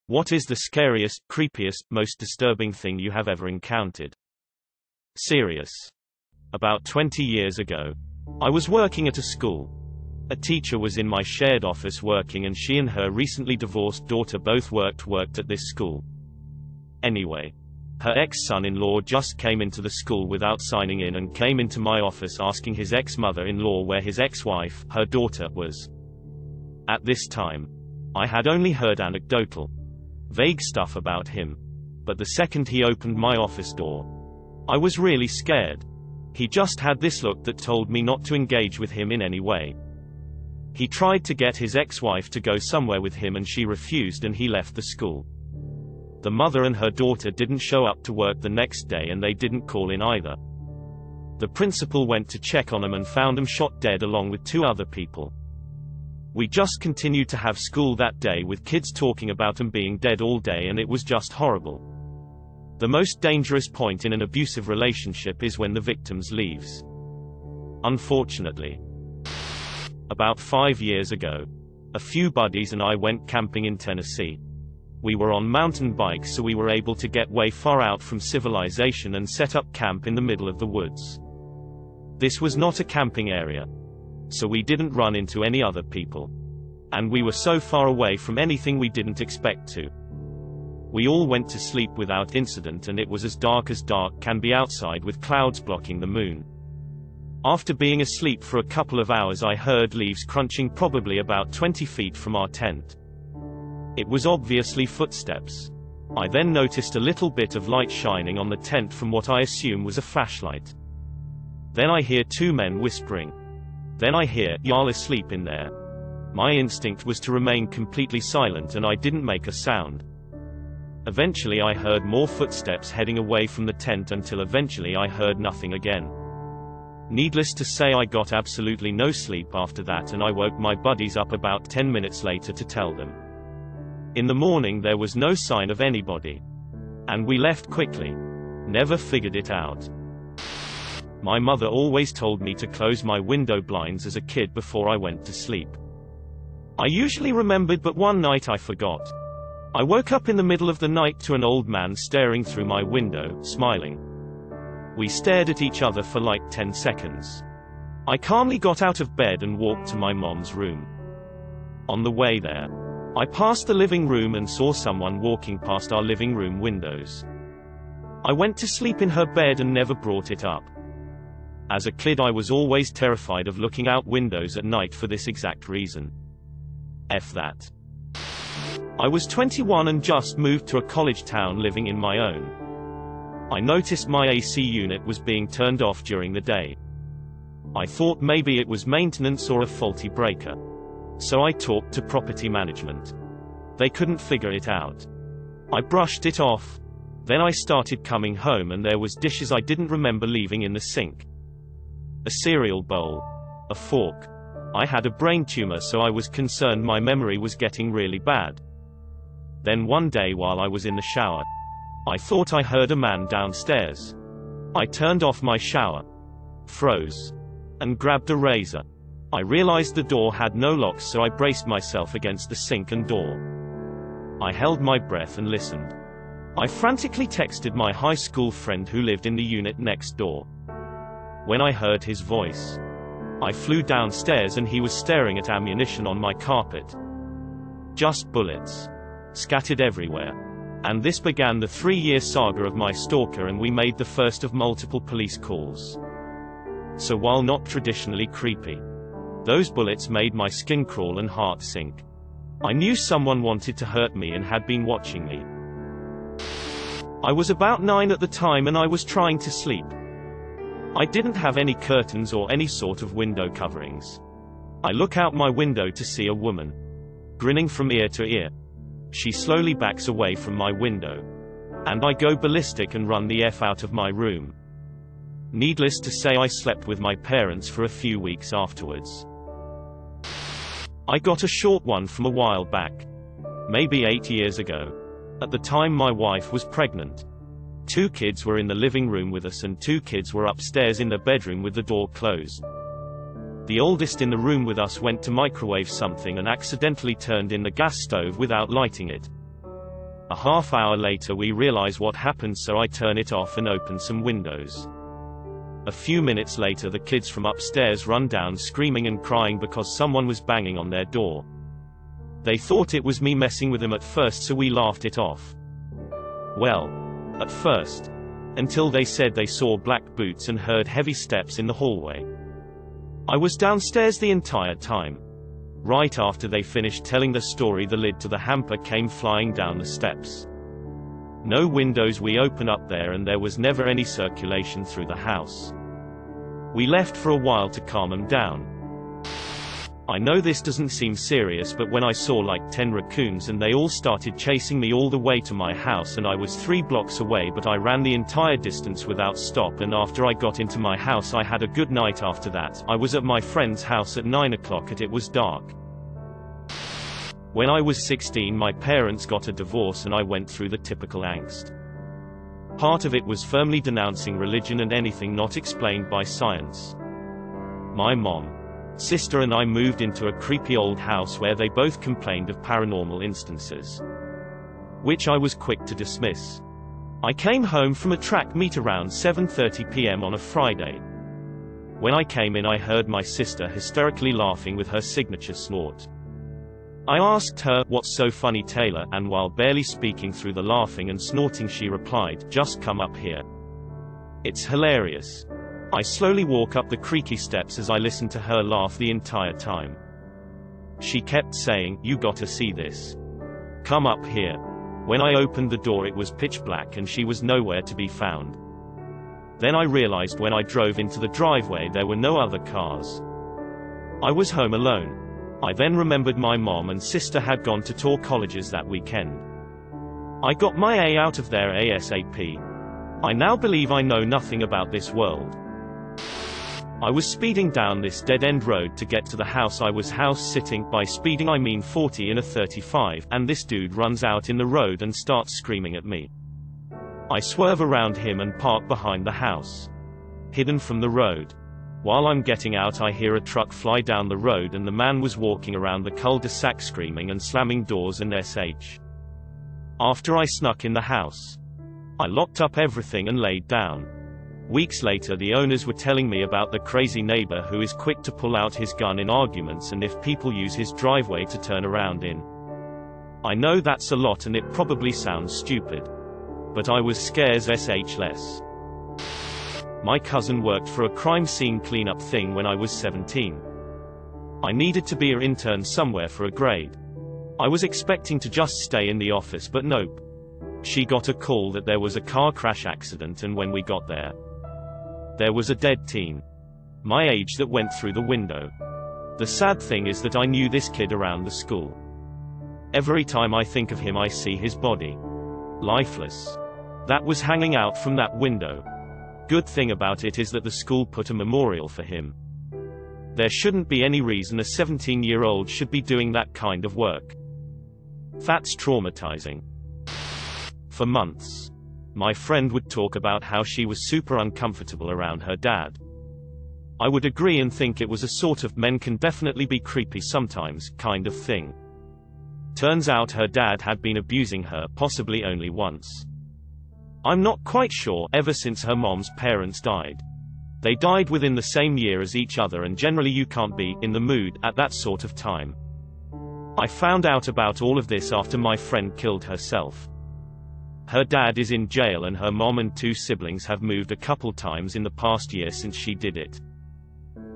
What is the scariest, creepiest, most disturbing thing you have ever encountered? Serious. About 20 years ago, I was working at a school. A teacher was in my shared office working, and she and her recently divorced daughter both worked at this school. Anyway, her ex-son-in-law just came into the school without signing in and came into my office asking his ex-mother-in-law where his ex-wife, her daughter, was. At this time, I had only heard anecdotal, vague stuff about him. But the second he opened my office door, I was really scared. He just had this look that told me not to engage with him in any way. He tried to get his ex-wife to go somewhere with him and she refused, and he left the school. The mother and her daughter didn't show up to work the next day, and they didn't call in either. The principal went to check on them and found them shot dead along with 2 other people. We just continued to have school that day with kids talking about them being dead all day, and it was just horrible. The most dangerous point in an abusive relationship is when the victim leaves. Unfortunately. About 5 years ago, a few buddies and I went camping in Tennessee. We were on mountain bikes, so we were able to get way far out from civilization and set up camp in the middle of the woods. This was not a camping area, so we didn't run into any other people. And we were so far away from anything we didn't expect to. We all went to sleep without incident, and it was as dark can be outside with clouds blocking the moon. After being asleep for a couple of hours, I heard leaves crunching probably about 20 feet from our tent. It was obviously footsteps. I then noticed a little bit of light shining on the tent from what I assume was a flashlight. Then I hear 2 men whispering. Then I hear, "Y'all asleep in there?" My instinct was to remain completely silent, and I didn't make a sound. Eventually I heard more footsteps heading away from the tent until eventually I heard nothing again. Needless to say, I got absolutely no sleep after that, and I woke my buddies up about 10 minutes later to tell them. In the morning there was no sign of anybody. And we left quickly. Never figured it out. My mother always told me to close my window blinds as a kid before I went to sleep. I usually remembered, but one night I forgot. I woke up in the middle of the night to an old man staring through my window, smiling. We stared at each other for like 10 seconds. I calmly got out of bed and walked to my mom's room. On the way there, I passed the living room and saw someone walking past our living room windows. I went to sleep in her bed and never brought it up. As a kid, I was always terrified of looking out windows at night for this exact reason. F that. I was 21 and just moved to a college town living in my own. I noticed my AC unit was being turned off during the day. I thought maybe it was maintenance or a faulty breaker. So I talked to property management. They couldn't figure it out. I brushed it off. Then I started coming home and there was dishes I didn't remember leaving in the sink. A cereal bowl. A fork. I had a brain tumor, so I was concerned my memory was getting really bad. Then one day while I was in the shower, I thought I heard a man downstairs. I turned off my shower, froze, and grabbed a razor. I realized the door had no locks, so I braced myself against the sink and door. I held my breath and listened. I frantically texted my high school friend who lived in the unit next door. When I heard his voice, I flew downstairs and he was staring at ammunition on my carpet. Just bullets, scattered everywhere. And this began the 3-year saga of my stalker, and we made the first of multiple police calls. So while not traditionally creepy, those bullets made my skin crawl and heart sink. I knew someone wanted to hurt me and had been watching me. I was about 9 at the time and I was trying to sleep. I didn't have any curtains or any sort of window coverings. I look out my window to see a woman, grinning from ear to ear. She slowly backs away from my window. And I go ballistic and run the F out of my room. Needless to say, I slept with my parents for a few weeks afterwards. I got a short one from a while back. Maybe 8 years ago. At the time my wife was pregnant. 2 kids were in the living room with us and 2 kids were upstairs in the bedroom with the door closed. The oldest in the room with us went to microwave something and accidentally turned in the gas stove without lighting it. A half hour later we realize what happened, so I turn it off and open some windows. A few minutes later the kids from upstairs run down screaming and crying because someone was banging on their door. They thought it was me messing with them at first, so we laughed it off. Well, at first. Until they said they saw black boots and heard heavy steps in the hallway. I was downstairs the entire time. Right after they finished telling the story, the lid to the hamper came flying down the steps. No windows we open up there, and there was never any circulation through the house. We left for a while to calm them down. I know this doesn't seem serious, but when I saw like 10 raccoons and they all started chasing me all the way to my house, and I was 3 blocks away, but I ran the entire distance without stop, and after I got into my house I had a good night after that. I was at my friend's house at 9 o'clock and it was dark. When I was 16 my parents got a divorce and I went through the typical angst. Part of it was firmly denouncing religion and anything not explained by science. My mom, sister and I moved into a creepy old house where they both complained of paranormal instances, which I was quick to dismiss. I came home from a track meet around 7:30 p.m. on a Friday. When I came in I heard my sister hysterically laughing with her signature snort. I asked her, "What's so funny, Taylor?" and while barely speaking through the laughing and snorting she replied, "Just come up here. It's hilarious." I slowly walk up the creaky steps as I listen to her laugh the entire time. She kept saying, "You gotta see this. Come up here." When I opened the door it was pitch black and she was nowhere to be found. Then I realized when I drove into the driveway there were no other cars. I was home alone. I then remembered my mom and sister had gone to tour colleges that weekend. I got my A out of there ASAP. I now believe I know nothing about this world. I was speeding down this dead-end road to get to the house I was house-sitting. By speeding I mean 40 in a 35, and this dude runs out in the road and starts screaming at me. I swerve around him and park behind the house, hidden from the road. While I'm getting out I hear a truck fly down the road and the man was walking around the cul-de-sac screaming and slamming doors and sh. After I snuck in the house, I locked up everything and laid down. Weeks later the owners were telling me about the crazy neighbor who is quick to pull out his gun in arguments and if people use his driveway to turn around in. I know that's a lot and it probably sounds stupid, but I was scared sh less. My cousin worked for a crime scene cleanup thing when I was 17. I needed to be an intern somewhere for a grade. I was expecting to just stay in the office, but nope. She got a call that there was a car crash accident, and when we got there was a dead teen, my age, that went through the window. The sad thing is that I knew this kid around the school. Every time I think of him I see his body, lifeless, that was hanging out from that window. Good thing about it is that the school put a memorial for him. There shouldn't be any reason a 17-year-old should be doing that kind of work. That's traumatizing. For months, my friend would talk about how she was super uncomfortable around her dad. I would agree and think it was a sort of men can definitely be creepy sometimes kind of thing. Turns out her dad had been abusing her, possibly only once. I'm not quite sure, ever since her mom's parents died. They died within the same year as each other, and generally you can't be in the mood at that sort of time. I found out about all of this after my friend killed herself. Her dad is in jail and her mom and 2 siblings have moved a couple times in the past year since she did it.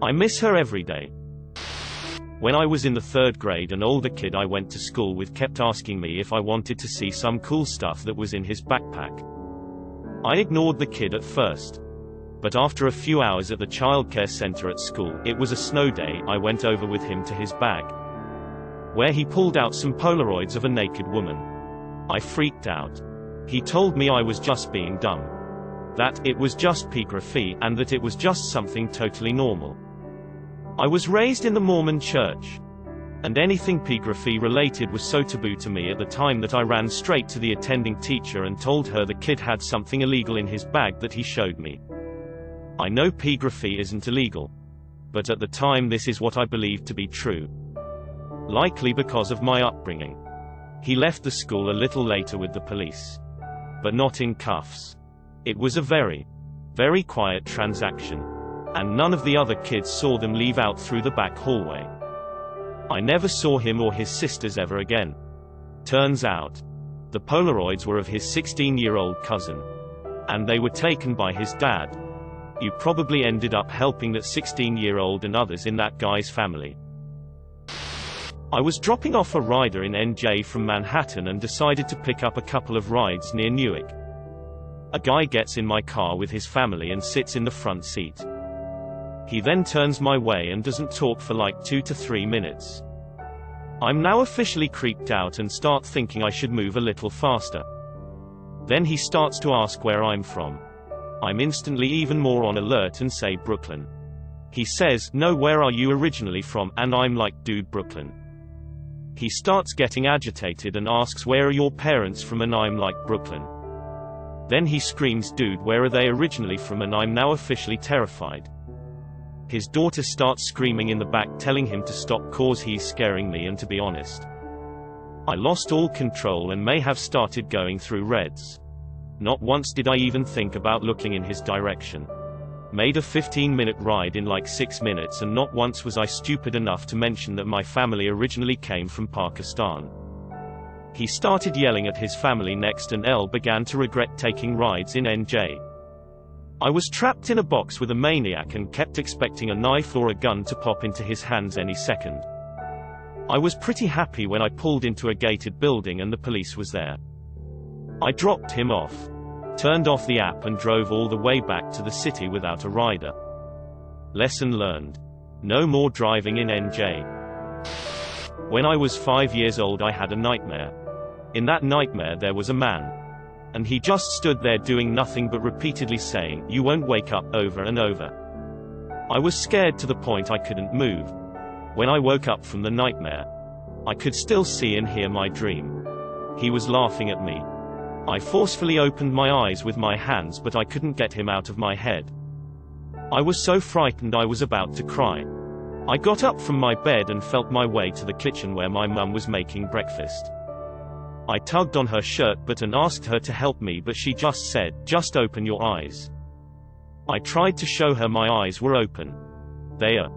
I miss her every day. When I was in the 3rd grade, an older kid I went to school with kept asking me if I wanted to see some cool stuff that was in his backpack. I ignored the kid at first, but after a few hours at the childcare center at school, it was a snow day, I went over with him to his bag, where he pulled out some Polaroids of a naked woman. I freaked out. He told me I was just being dumb, that it was just pornography, and that it was just something totally normal. I was raised in the Mormon church, and anything pornography related was so taboo to me at the time that I ran straight to the attending teacher and told her the kid had something illegal in his bag that he showed me. I know pornography isn't illegal, but at the time this is what I believed to be true. Likely because of my upbringing. He left the school a little later with the police. But not in cuffs. It was a very, very quiet transaction. And none of the other kids saw them leave out through the back hallway. I never saw him or his sisters ever again. Turns out, the Polaroids were of his 16-year-old cousin. And they were taken by his dad. You probably ended up helping that 16-year-old and others in that guy's family. I was dropping off a rider in NJ from Manhattan and decided to pick up a couple of rides near Newark. A guy gets in my car with his family and sits in the front seat. He then turns my way and doesn't talk for like 2 to 3 minutes. I'm now officially creeped out and start thinking I should move a little faster. Then he starts to ask where I'm from. I'm instantly even more on alert and say Brooklyn. He says, "No, where are you originally from?" And I'm like, "Dude, Brooklyn." He starts getting agitated and asks, "Where are your parents from?" And I'm like, "Brooklyn." Then he screams, "Dude, where are they originally from?" And I'm now officially terrified. His daughter starts screaming in the back, telling him to stop cause he's scaring me, and to be honest, I lost all control and may have started going through reds. Not once did I even think about looking in his direction. Made a 15-minute ride in like 6 minutes, and not once was I stupid enough to mention that my family originally came from Pakistan. He started yelling at his family next, and L began to regret taking rides in NJ. I was trapped in a box with a maniac and kept expecting a knife or a gun to pop into his hands any second. I was pretty happy when I pulled into a gated building and the police was there. I dropped him off, turned off the app and drove all the way back to the city without a rider. Lesson learned. No more driving in NJ. When I was 5 years old, I had a nightmare. In that nightmare there was a man. And he just stood there doing nothing but repeatedly saying, "You won't wake up," over and over. I was scared to the point I couldn't move. When I woke up from the nightmare, I could still see and hear my dream. He was laughing at me. I forcefully opened my eyes with my hands, but I couldn't get him out of my head. I was so frightened I was about to cry. I got up from my bed and felt my way to the kitchen where my mum was making breakfast. I tugged on her shirt and asked her to help me, but she just said, "Just open your eyes." I tried to show her my eyes were open. They are.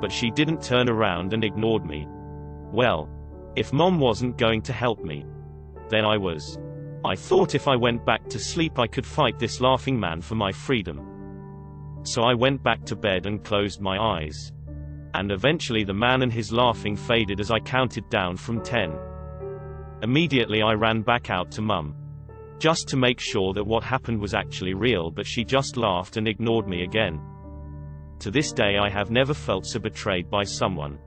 But she didn't turn around and ignored me. Well, if Mom wasn't going to help me, then I was. I thought if I went back to sleep I could fight this laughing man for my freedom. So I went back to bed and closed my eyes. And eventually the man and his laughing faded as I counted down from 10. Immediately I ran back out to Mum, just to make sure that what happened was actually real, but she just laughed and ignored me again. To this day I have never felt so betrayed by someone.